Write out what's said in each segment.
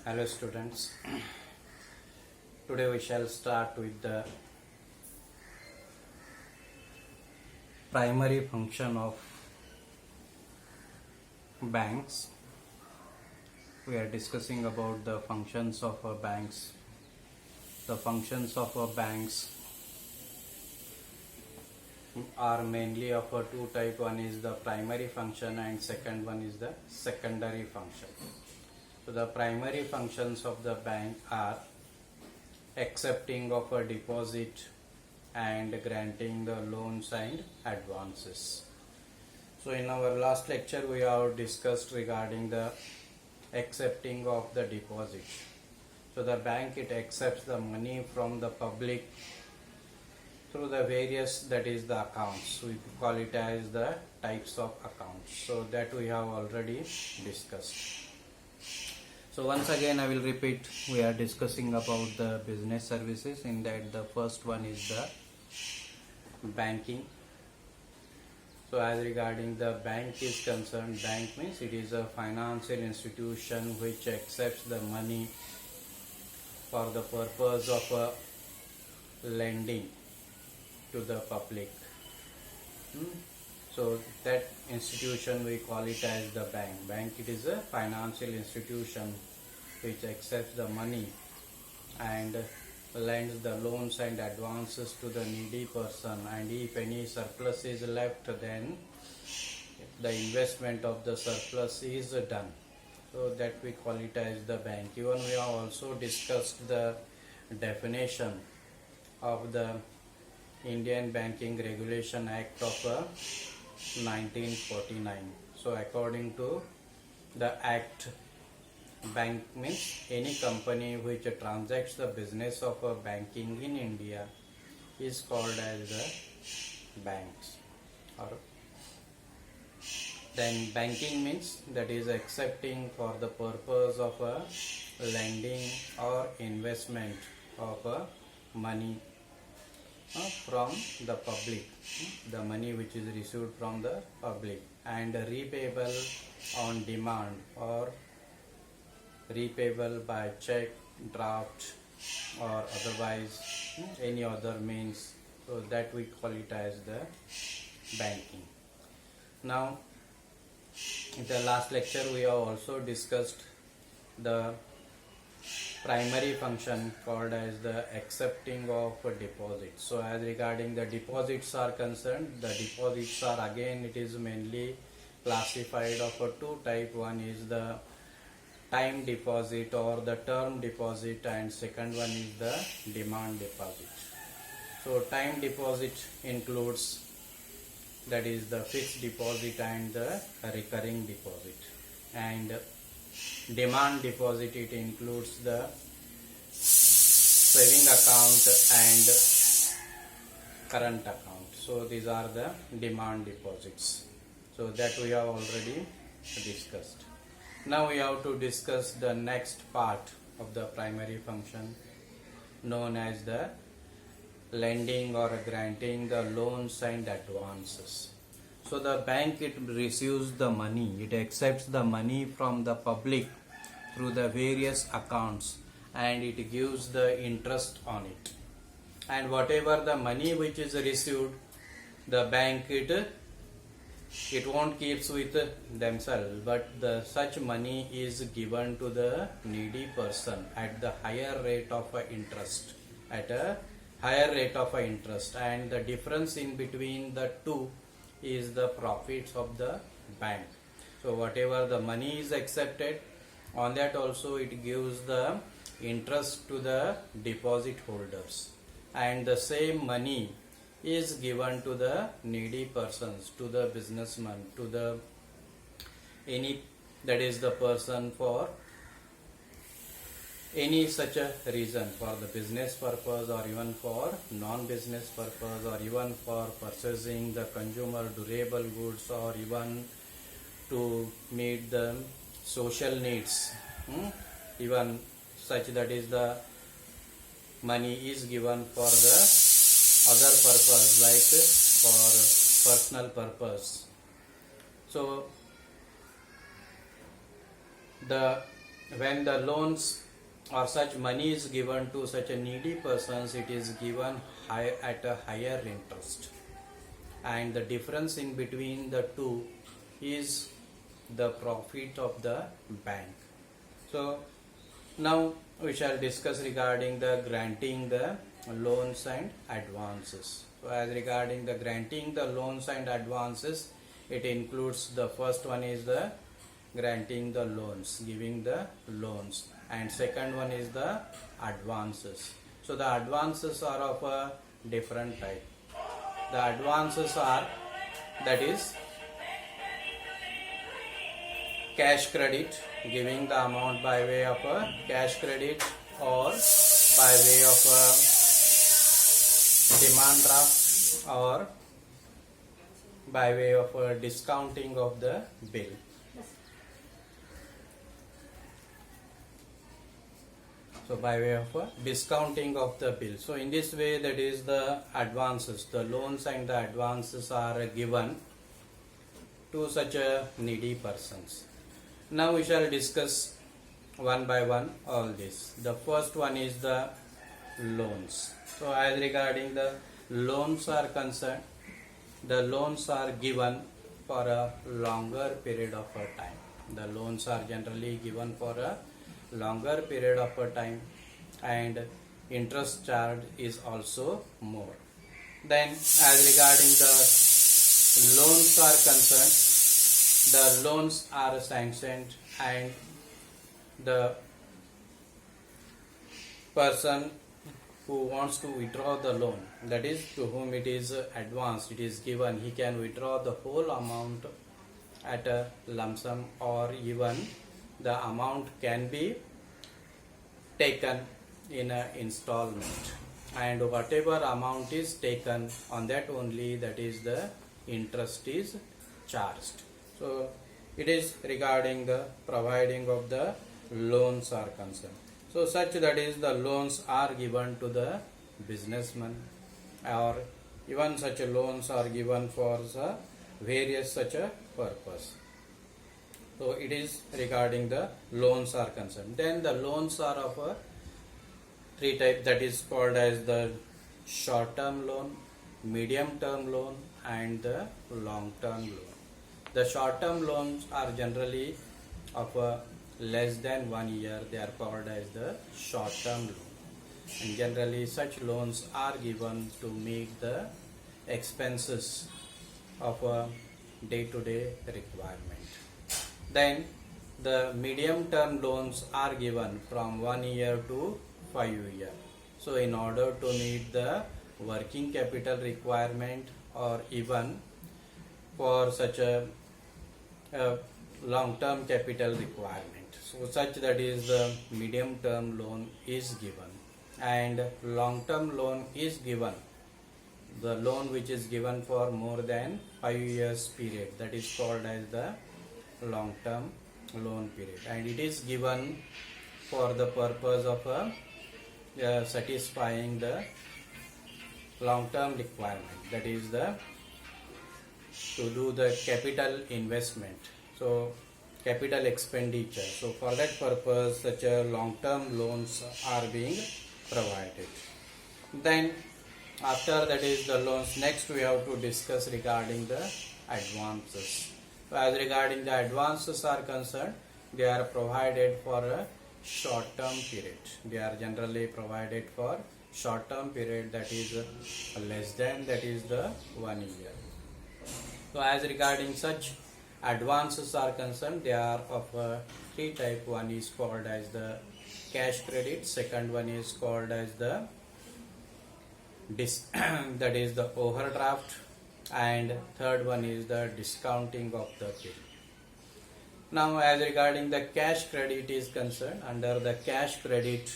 Hello students, today we shall start with the primary function of banks. We are discussing about the functions of banks. The functions of banks are mainly of two types. One is the primary function and second one is the secondary function. So the primary functions of the bank are accepting of a deposit and granting the loans and advances. So in our last lecture we have discussed regarding the accepting of the deposit. So the bank, it accepts the money from the public through the various, that is the accounts. We call it as the types of accounts. So that we have already discussed. So once again I will repeat, we are discussing about the business services. In that the first one is the banking. So as regarding the bank is concerned, bank means it is a financial institution which accepts the money for the purpose of lending to the public. So that institution we call it as the bank. Bank, it is a financial institution which accepts the money and lends the loans and advances to the needy person, and if any surplus is left, then the investment of the surplus is done. So that we call it as the bank. Even we have also discussed the definition of the Indian Banking Regulation Act of 1949. So according to the act, bank means any company which transacts the business of banking in India is called as the banks. Or then banking means that is accepting for the purpose of lending or investment of money from the public, the money which is received from the public, and repayable on demand or repayable by check, draft, or otherwise any other means. So that we call it as the banking. Now in the last lecture we have also discussed the primary function called as the accepting of deposits. So as regarding the deposits are concerned, the deposits are, again it is mainly classified of two type. One is the time deposit or the term deposit, and second one is the demand deposit. So time deposit includes, that is the fixed deposit and the recurring deposit, and demand deposit, it includes the saving account and current account. So these are the demand deposits. So that we have already discussed. Now we have to discuss the next part of the primary function known as the lending or granting the loans and advances. So the bank, it receives the money, it accepts the money from the public through the various accounts, and it gives the interest on it. And whatever the money which is received, the bank, it won't keep with themselves, but such money is given to the needy person at the higher rate of interest, at a higher rate of interest, and the difference in between the two is the profits of the bank. So whatever the money is accepted, on that also it gives the interest to the deposit holders, and the same money is given to the needy persons, to the businessman, to the any, that is the person for any such a reason, for the business purpose or even for non-business purpose, or even for purchasing the consumer durable goods, or even to meet the social needs, even such, that is the money is given for the other purpose, like for personal purpose. So the when the loans or such money is given to such a needy persons, it is given at a higher interest, and the difference in between the two is the profit of the bank. So now we shall discuss regarding the granting the loans and advances. So as regarding the granting the loans and advances, it includes the first one is the granting the loans, giving the loans, and second one is the advances. So the advances are of a different type. The advances are, that is, cash credit, giving the amount by way of a cash credit or by way of a demand draft or by way of a discounting of the bill. So by way of a discounting of the bill. So in this way, that is the advances, the loans and the advances are given to such a needy persons. Now we shall discuss one by one all this. The first one is the loans. So as regarding the loans are concerned, the loans are given for a longer period of a time. The loans are generally given for a longer period of a time, and interest charge is also more. Then as regarding the loans are concerned, the loans are sanctioned and the person who wants to withdraw the loan, that is to whom it is advanced, it is given, he can withdraw the whole amount at a lump sum, or even the amount can be taken in an installment, and whatever amount is taken, on that only, that is the interest is charged. So it is regarding the providing of the loans are concerned. So such, that is, the loans are given to the businessman, or even such loans are given for the various such a purpose. So it is regarding the loans are concerned. Then the loans are of a three type, that is called as the short term loan, medium term loan, and the long term loan. The short term loans are generally of a less than 1 year, they are called as the short term loan, and generally such loans are given to meet the expenses of a day-to-day requirement. Then the medium term loans are given from 1 year to 5 years. So in order to meet the working capital requirement, or even for such a long term capital requirement, so such, that is, the medium term loan is given, and long term loan is given, the loan which is given for more than 5 years period, that is called as the long term loan period, and it is given for the purpose of satisfying the long term requirement, that is the to do the capital investment, so capital expenditure. So for that purpose, such a long term loans are being provided. Then after that is the loans, next we have to discuss regarding the advances. So as regarding the advances are concerned, they are provided for a short term period. They are generally provided for short term period, that is less than, that is the 1 year. So as regarding such advances are concerned, they are of three type. One is called as the cash credit, second one is called as the that is the overdraft, and third one is the discounting of the bill. Now as regarding the cash credit is concerned, under the cash credit,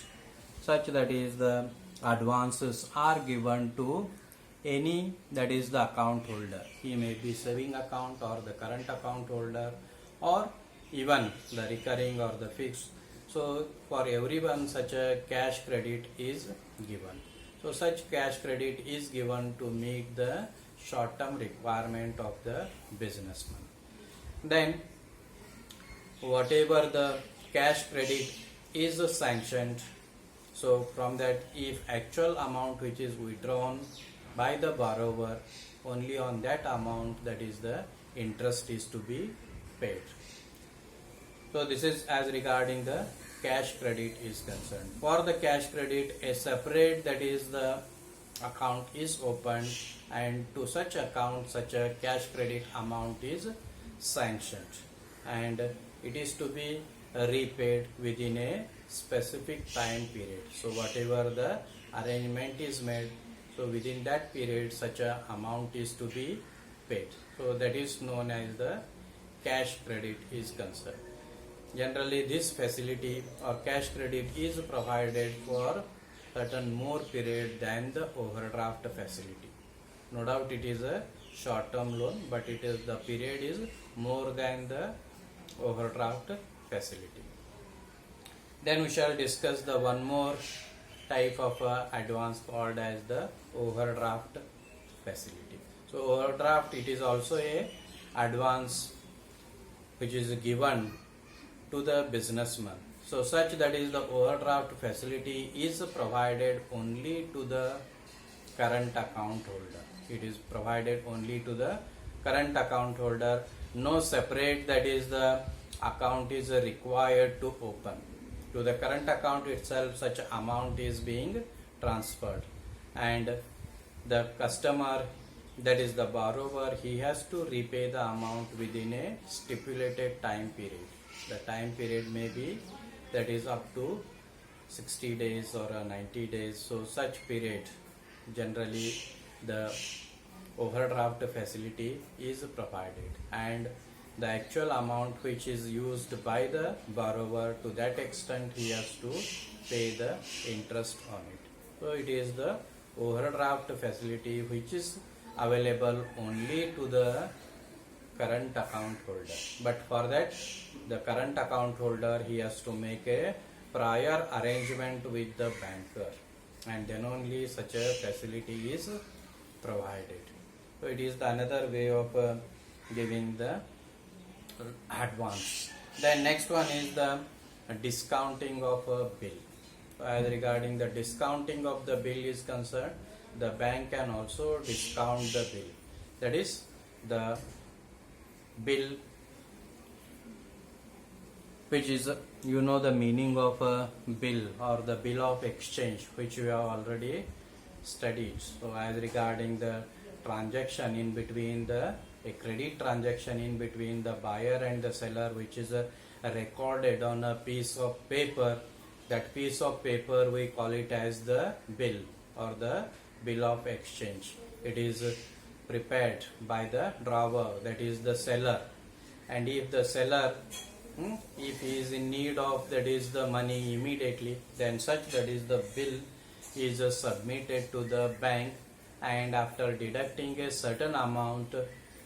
such, that is, the advances are given to any, that is the account holder. He may be saving account or the current account holder, or even the recurring or the fixed. So for everyone such a cash credit is given. So such cash credit is given to meet the short term requirement of the businessman. Then whatever the cash credit is sanctioned, so from that, if actual amount which is withdrawn by the borrower, only on that amount, that is the interest is to be paid. So this is as regarding the cash credit is concerned. For the cash credit, a separate, that is the account is opened, and to such account such a cash credit amount is sanctioned, and it is to be repaid within a specific time period. So whatever the arrangement is made, so within that period such a amount is to be paid. So that is known as the cash credit is concerned. Generally this facility or cash credit is provided for certain more period than the overdraft facility. No doubt it is a short term loan, but it is the period is more than the overdraft facility. Then we shall discuss the one more type of advance called as the overdraft facility. So overdraft, it is also a advance which is given to the businessman. So such, that is the overdraft facility is provided only to the current account holder. It is provided only to the current account holder. No separate, that is the account is required to open. To the current account itself such amount is being transferred, and the customer, that is the borrower, he has to repay the amount within a stipulated time period. The time period may be, that is up to 60 days or 90 days. So such period generally the overdraft facility is provided, and the actual amount which is used by the borrower, to that extent he has to pay the interest on it. So it is the overdraft facility which is available only to the current account holder. But for that, the current account holder, he has to make a prior arrangement with the banker, and then only such a facility is provided. So it is the another way of giving the advance. Then next one is the discounting of a bill. So as regarding the discounting of the bill is concerned, the bank can also discount the bill. That is the bill which is, you know, the meaning of a bill or the bill of exchange, which we have already studied. So as regarding the transaction in between a credit transaction in between the buyer and the seller, which is recorded on a piece of paper, that piece of paper we call it as the bill or the bill of exchange. It is prepared by the drawer, that is the seller, and if the seller if he is in need of, that is the money immediately, then such, that is the bill is submitted to the bank, and after deducting a certain amount,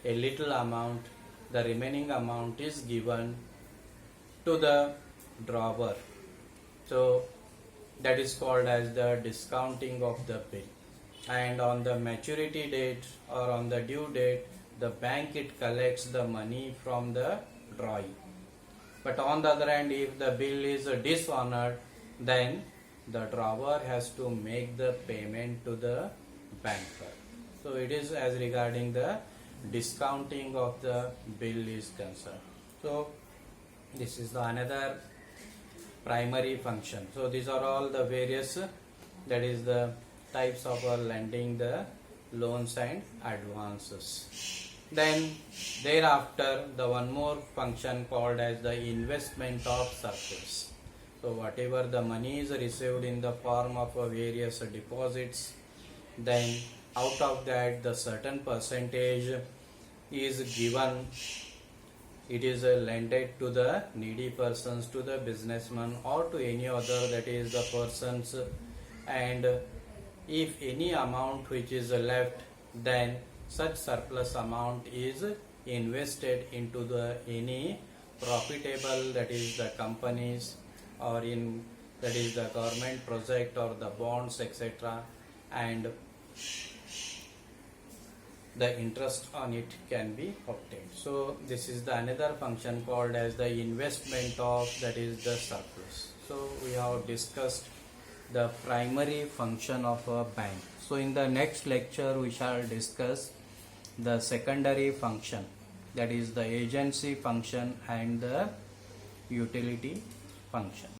a little amount, the remaining amount is given to the drawer. So that is called as the discounting of the bill. And on the maturity date or on the due date, the bank, it collects the money from the drawee. But on the other hand, if the bill is dishonored, then the drawer has to make the payment to the banker. So it is as regarding the discounting of the bill is concerned. So this is the another primary function. So these are all the various, that is the types of lending the loans and advances. Then thereafter, the one more function called as the investment of surplus. So whatever the money is received in the form of various deposits, then out of that the certain percentage is given, it is lended to the needy persons, to the businessman, or to any other, that is the persons, and if any amount which is left, then such surplus amount is invested into the any profitable, that is the companies, or in, that is the government project or the bonds, etc., and the interest on it can be obtained. So this is the another function called as the investment of, that is the surplus. So we have discussed the primary function of a bank. So in the next lecture we shall discuss the secondary function, that is the agency function and the utility function.